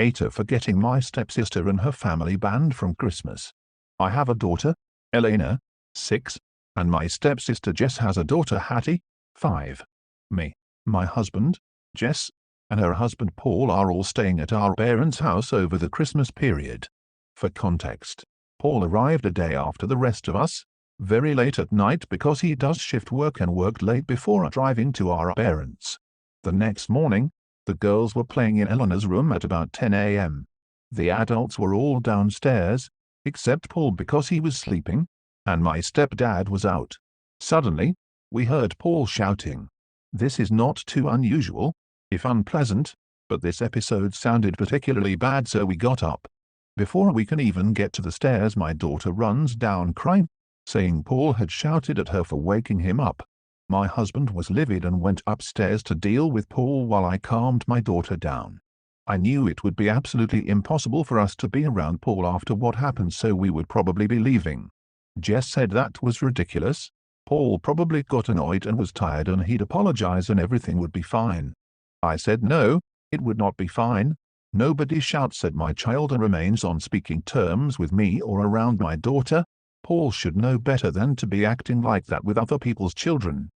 8 for getting my stepsister and her family banned from Christmas. I have a daughter, Elena, 6, and my stepsister Jess has a daughter Hattie, 5. Me, my husband, Jess, and her husband Paul are all staying at our parents' house over the Christmas period. For context, Paul arrived a day after the rest of us, very late at night because he does shift work and worked late before driving to our parents. The next morning, the girls were playing in Eleanor's room at about 10 a.m. The adults were all downstairs, except Paul because he was sleeping, and my stepdad was out. Suddenly, we heard Paul shouting. This is not too unusual, if unpleasant, but this episode sounded particularly bad, so we got up. Before we can even get to the stairs, my daughter runs down crying, saying Paul had shouted at her for waking him up. My husband was livid and went upstairs to deal with Paul while I calmed my daughter down. I knew it would be absolutely impossible for us to be around Paul after what happened, so we would probably be leaving. Jess said that was ridiculous. Paul probably got annoyed and was tired and he'd apologize and everything would be fine. I said no, it would not be fine. Nobody shouts at my child and remains on speaking terms with me or around my daughter. Paul should know better than to be acting like that with other people's children.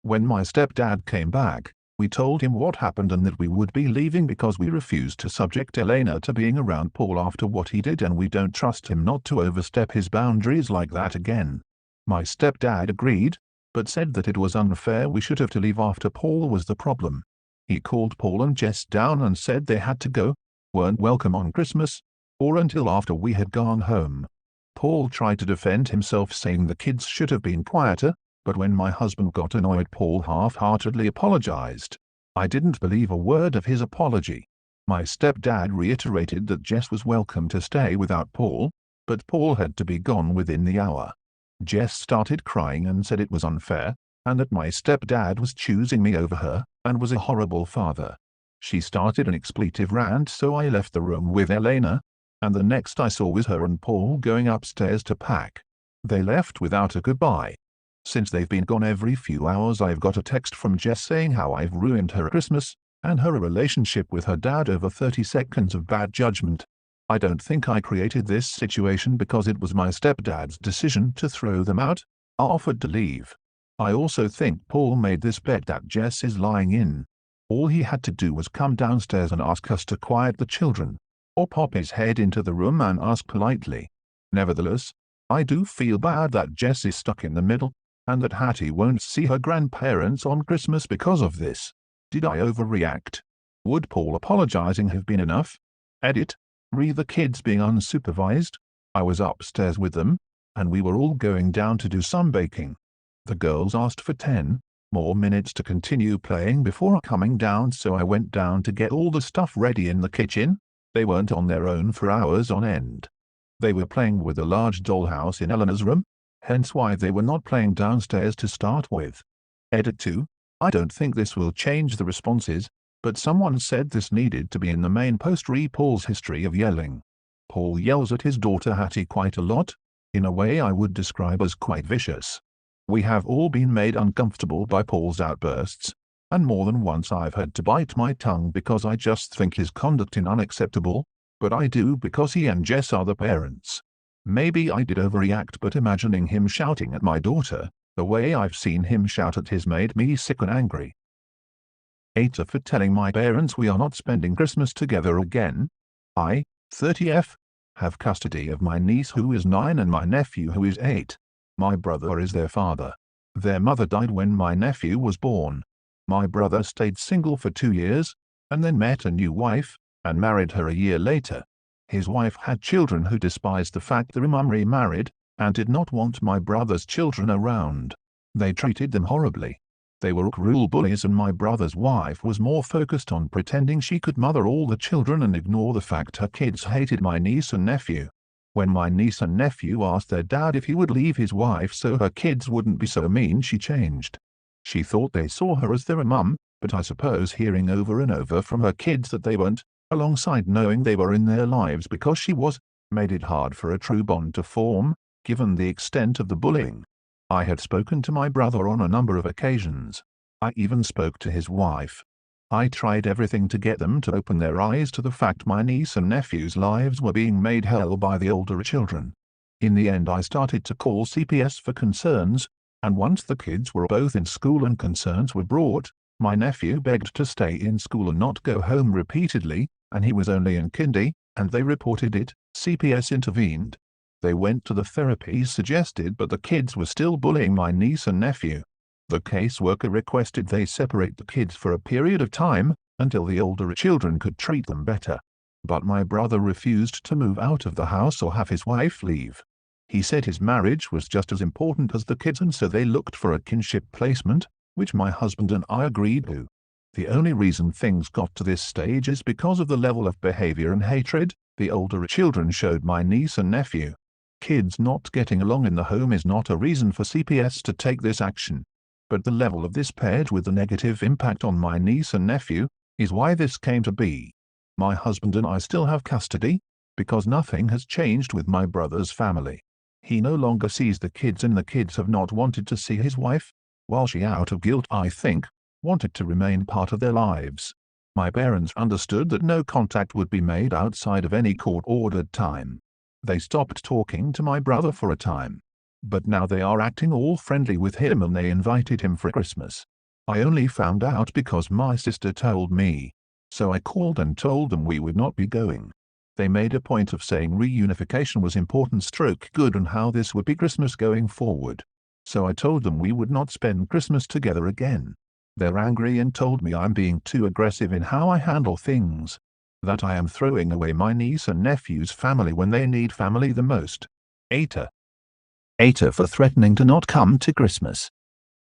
When my stepdad came back, we told him what happened and that we would be leaving because we refused to subject Elena to being around Paul after what he did, and we don't trust him not to overstep his boundaries like that again. My stepdad agreed, but said that it was unfair we should have to leave after Paul was the problem. He called Paul and Jess down and said they had to go, weren't welcome on Christmas, or until after we had gone home. Paul tried to defend himself, saying the kids should have been quieter, but when my husband got annoyed, Paul half-heartedly apologized. I didn't believe a word of his apology. My stepdad reiterated that Jess was welcome to stay without Paul, but Paul had to be gone within the hour. Jess started crying and said it was unfair, and that my stepdad was choosing me over her, and was a horrible father. She started an expletive rant, so I left the room with Elena, and the next I saw was her and Paul going upstairs to pack. They left without a goodbye. Since they've been gone every few hours, I've got a text from Jess saying how I've ruined her Christmas, and her relationship with her dad over 30 seconds of bad judgment. I don't think I created this situation because it was my stepdad's decision to throw them out. I offered to leave. I also think Paul made this bet that Jess is lying in. All he had to do was come downstairs and ask us to quiet the children, or pop his head into the room and ask politely. Nevertheless, I do feel bad that Jess is stuck in the middle, and that Hattie won't see her grandparents on Christmas because of this. Did I overreact? Would Paul apologizing have been enough? Edit. Re the kids being unsupervised. I was upstairs with them, and we were all going down to do some baking. The girls asked for 10 more minutes to continue playing before coming down, so I went down to get all the stuff ready in the kitchen. They weren't on their own for hours on end. They were playing with a large dollhouse in Eleanor's room, hence why they were not playing downstairs to start with. Edit 2. I don't think this will change the responses, but someone said this needed to be in the main post. Re Paul's history of yelling. Paul yells at his daughter Hattie quite a lot, in a way I would describe as quite vicious. We have all been made uncomfortable by Paul's outbursts, and more than once I've had to bite my tongue because I just think his conduct is unacceptable, but I do because he and Jess are the parents. Maybe I did overreact, but imagining him shouting at my daughter, the way I've seen him shout at his, made me sick and angry. 8 for telling my parents we are not spending Christmas together again. I, 30F, have custody of my niece who is 9 and my nephew who is 8. My brother is their father. Their mother died when my nephew was born. My brother stayed single for 2 years, and then met a new wife, and married her a year later. His wife had children who despised the fact the mum remarried, and did not want my brother's children around. They treated them horribly. They were cruel bullies, and my brother's wife was more focused on pretending she could mother all the children and ignore the fact her kids hated my niece and nephew. When my niece and nephew asked their dad if he would leave his wife so her kids wouldn't be so mean, she changed. She thought they saw her as their mum, but I suppose hearing over and over from her kids that they weren't, alongside knowing they were in their lives because she was, made it hard for a true bond to form, given the extent of the bullying. I had spoken to my brother on a number of occasions. I even spoke to his wife. I tried everything to get them to open their eyes to the fact my niece and nephew's lives were being made hell by the older children. In the end I started to call CPS for concerns, and once the kids were both in school and concerns were brought, my nephew begged to stay in school and not go home repeatedly, and he was only in kindy, and they reported it. CPS intervened. They went to the therapies suggested, but the kids were still bullying my niece and nephew. The caseworker requested they separate the kids for a period of time, until the older children could treat them better. But my brother refused to move out of the house or have his wife leave. He said his marriage was just as important as the kids, and so they looked for a kinship placement, which my husband and I agreed to. The only reason things got to this stage is because of the level of behavior and hatred the older children showed my niece and nephew. Kids not getting along in the home is not a reason for CPS to take this action. But the level of this paired with the negative impact on my niece and nephew is why this came to be. My husband and I still have custody, because nothing has changed with my brother's family. He no longer sees the kids, and the kids have not wanted to see his wife, while she, out of guilt I think, wanted to remain part of their lives. My parents understood that no contact would be made outside of any court-ordered time. They stopped talking to my brother for a time. But now they are acting all friendly with him, and they invited him for Christmas. I only found out because my sister told me. So I called and told them we would not be going. They made a point of saying reunification was important / good and how this would be Christmas going forward. So I told them we would not spend Christmas together again. They're angry and told me I'm being too aggressive in how I handle things. That I am throwing away my niece and nephew's family when they need family the most. WIBTA. WIBTA for threatening to not come to Christmas.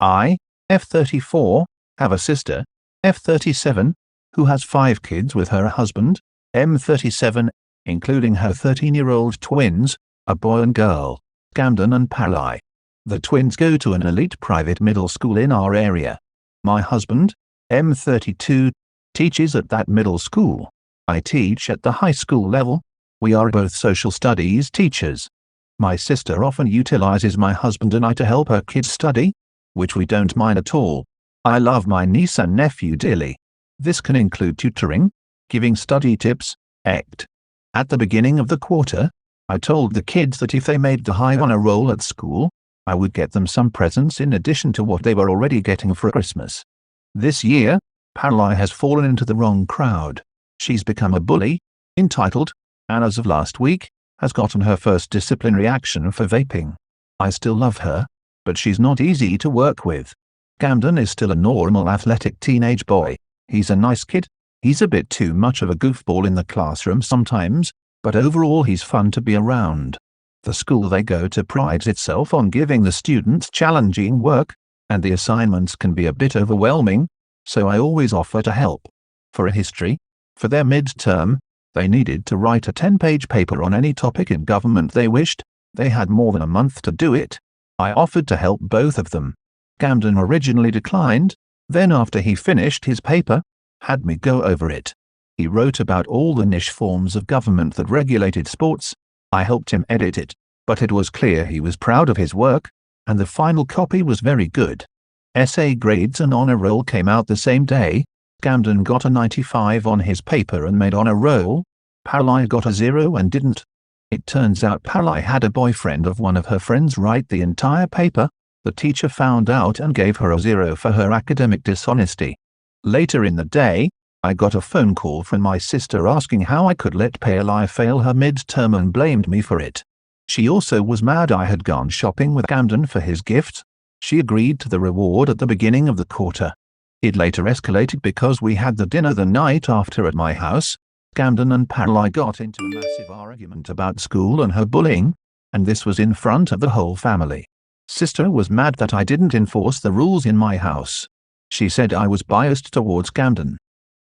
I, F34, have a sister, F37, who has 5 kids with her husband, M37, including her 13-year-old twins, a boy and girl, Camden and Pali. The twins go to an elite private middle school in our area. My husband, M32, teaches at that middle school. I teach at the high school level. We are both social studies teachers. My sister often utilizes my husband and I to help her kids study, which we don't mind at all. I love my niece and nephew dearly. This can include tutoring, giving study tips, etc. At the beginning of the quarter, I told the kids that if they made the high honor roll at school, I would get them some presents in addition to what they were already getting for Christmas. This year, Pali has fallen into the wrong crowd. She's become a bully, entitled, and as of last week, has gotten her first disciplinary action for vaping. I still love her, but she's not easy to work with. Camden is still a normal athletic teenage boy. He's a nice kid. He's a bit too much of a goofball in the classroom sometimes, but overall he's fun to be around. The school they go to prides itself on giving the students challenging work, and the assignments can be a bit overwhelming, so I always offer to help. For a history, for their midterm, they needed to write a 10-page paper on any topic in government they wished. They had more than a month to do it. I offered to help both of them. Camden originally declined, then after he finished his paper, had me go over it. He wrote about all the niche forms of government that regulated sports. I helped him edit it, but it was clear he was proud of his work, and the final copy was very good. Essay grades and honor roll came out the same day. Camden got a 95 on his paper and made honor roll. Pali got a 0 and didn't. It turns out Pali had a boyfriend of one of her friends write the entire paper. The teacher found out and gave her a 0 for her academic dishonesty. Later in the day, I got a phone call from my sister asking how I could let Pali fail her midterm and blamed me for it. She also was mad I had gone shopping with Camden for his gift. She agreed to the reward at the beginning of the quarter. It later escalated because we had the dinner the night after at my house. Camden and Pali got into a massive argument about school and her bullying, and this was in front of the whole family. Sister was mad that I didn't enforce the rules in my house. She said I was biased towards Camden.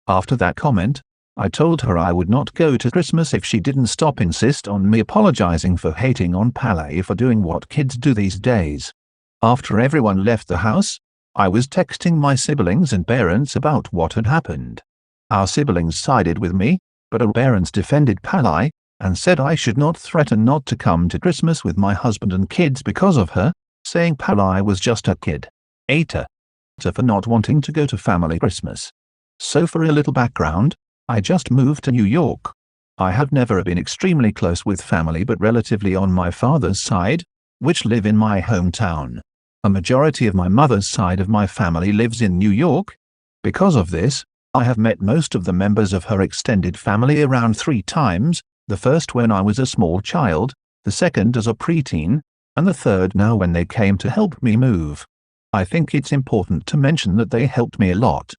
After that comment, I told her I would not go to Christmas if she didn't insist on me apologizing for hating on Pali for doing what kids do these days. After everyone left the house, I was texting my siblings and parents about what had happened. Our siblings sided with me, but our parents defended Pali, and said I should not threaten not to come to Christmas with my husband and kids because of her, saying Pali was just a kid. WIBTA for not wanting to go to family Christmas. So for a little background, I just moved to New York. I have never been extremely close with family but relatively on my father's side, which live in my hometown. A majority of my mother's side of my family lives in New York. Because of this, I have met most of the members of her extended family around 3 times, the first when I was a small child, the second as a preteen, and the third now when they came to help me move. I think it's important to mention that they helped me a lot.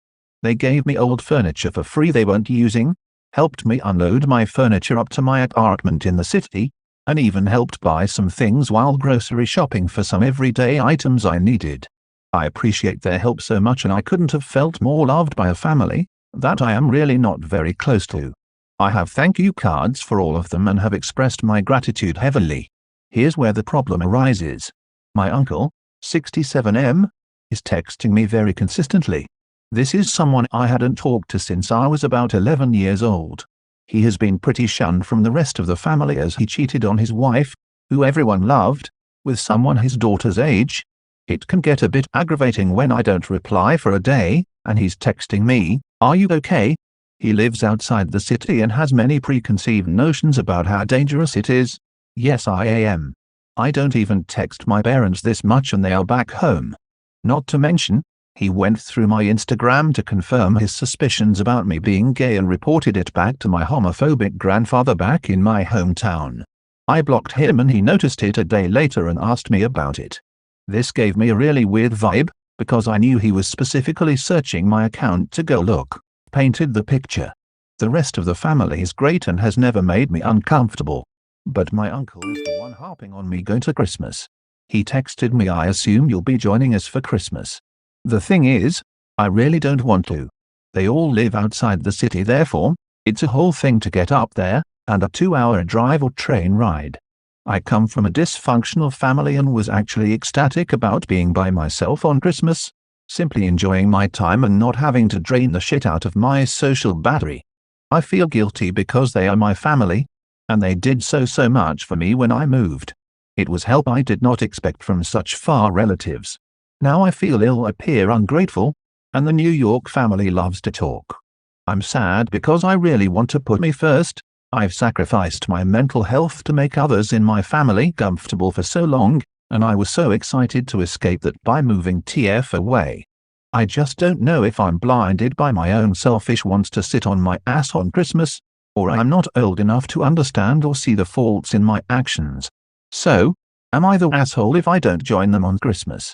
They gave me old furniture for free they weren't using, helped me unload my furniture up to my apartment in the city, and even helped buy some things while grocery shopping for some everyday items I needed. I appreciate their help so much, and I couldn't have felt more loved by a family that I am really not very close to. I have thank you cards for all of them and have expressed my gratitude heavily. Here's where the problem arises. My uncle, 67M, is texting me very consistently. This is someone I hadn't talked to since I was about 11 years old. He has been pretty shunned from the rest of the family as he cheated on his wife, who everyone loved, with someone his daughter's age. It can get a bit aggravating when I don't reply for a day, and he's texting me, "Are you okay?" He lives outside the city and has many preconceived notions about how dangerous it is. Yes, I am. I don't even text my parents this much and they are back home. Not to mention, he went through my Instagram to confirm his suspicions about me being gay and reported it back to my homophobic grandfather back in my hometown. I blocked him and he noticed it a day later and asked me about it. This gave me a really weird vibe, because I knew he was specifically searching my account to go look. Painted the picture. The rest of the family is great and has never made me uncomfortable. But my uncle is the one harping on me going to Christmas. He texted me, "I assume you'll be joining us for Christmas." The thing is, I really don't want to. They all live outside the city, therefore, it's a whole thing to get up there, and a 2-hour drive or train ride. I come from a dysfunctional family and was actually ecstatic about being by myself on Christmas, simply enjoying my time and not having to drain the shit out of my social battery. I feel guilty because they are my family, and they did so much for me when I moved. It was help I did not expect from such far relatives. Now I feel ill, appear ungrateful, and the New York family loves to talk. I'm sad because I really want to put me first. I've sacrificed my mental health to make others in my family comfortable for so long, and I was so excited to escape that by moving TF away. I just don't know if I'm blinded by my own selfish wants to sit on my ass on Christmas, or I'm not old enough to understand or see the faults in my actions. So, am I the asshole if I don't join them on Christmas?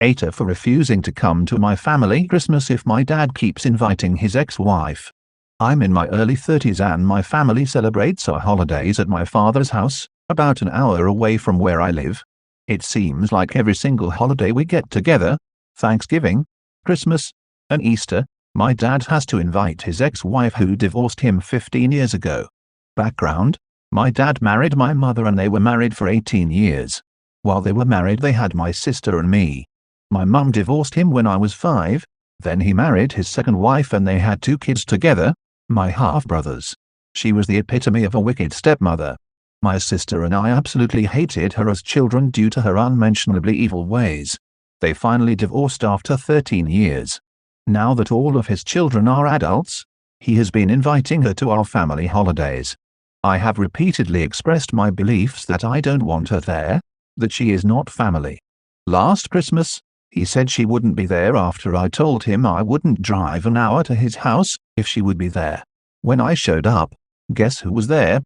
WIBTA for refusing to come to my family Christmas if my dad keeps inviting his ex-wife. I'm in my early 30s and my family celebrates our holidays at my father's house, about an hour away from where I live. It seems like every single holiday we get together, Thanksgiving, Christmas, and Easter, my dad has to invite his ex-wife who divorced him 15 years ago. Background: my dad married my mother and they were married for 18 years. While they were married they had my sister and me. My mum divorced him when I was 5, then he married his second wife and they had 2 kids together, my half-brothers. She was the epitome of a wicked stepmother. My sister and I absolutely hated her as children due to her unmentionably evil ways. They finally divorced after 13 years. Now that all of his children are adults, he has been inviting her to our family holidays. I have repeatedly expressed my beliefs that I don't want her there, that she is not family. Last Christmas, he said she wouldn't be there after I told him I wouldn't drive an hour to his house if she would be there. When I showed up, guess who was there?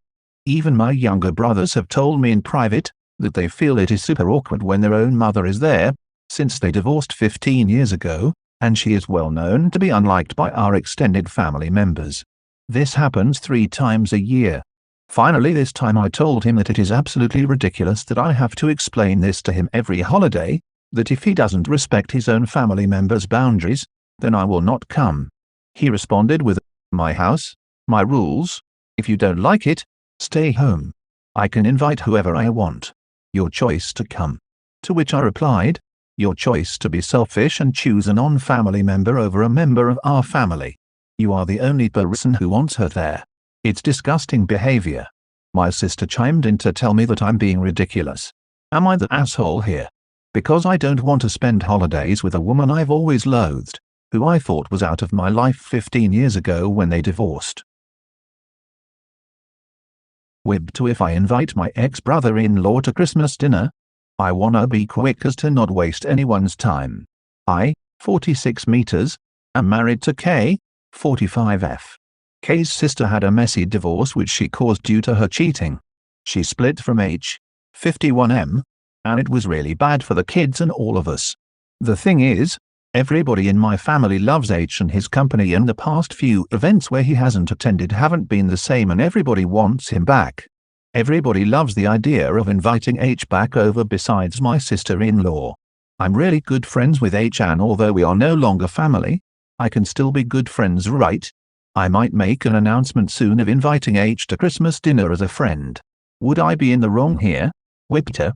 Even my younger brothers have told me in private that they feel it is super awkward when their own mother is there, since they divorced 15 years ago, and she is well known to be unliked by our extended family members. This happens 3 times a year. Finally this time I told him that it is absolutely ridiculous that I have to explain this to him every holiday, that if he doesn't respect his own family members' boundaries, then I will not come. He responded with, "My house, my rules. If you don't like it, stay home. I can invite whoever I want. Your choice to come." To which I replied, "Your choice to be selfish and choose a non-family member over a member of our family. You are the only person who wants her there. It's disgusting behavior." My sister chimed in to tell me that I'm being ridiculous. Am I the asshole here? Because I don't want to spend holidays with a woman I've always loathed, who I thought was out of my life 15 years ago when they divorced. WIBTA: if I invite my ex-brother-in-law to Christmas dinner, I wanna be quick as to not waste anyone's time. I, 46 meters, am married to K, 45F. K's sister had a messy divorce which she caused due to her cheating. She split from H, 51M, and it was really bad for the kids and all of us. The thing is, everybody in my family loves H and his company, and the past few events where he hasn't attended haven't been the same, and everybody wants him back. Everybody loves the idea of inviting H back over besides my sister-in-law. I'm really good friends with H, and although we are no longer family, I can still be good friends, right? I might make an announcement soon of inviting H to Christmas dinner as a friend. Would I be in the wrong here? WIBTA.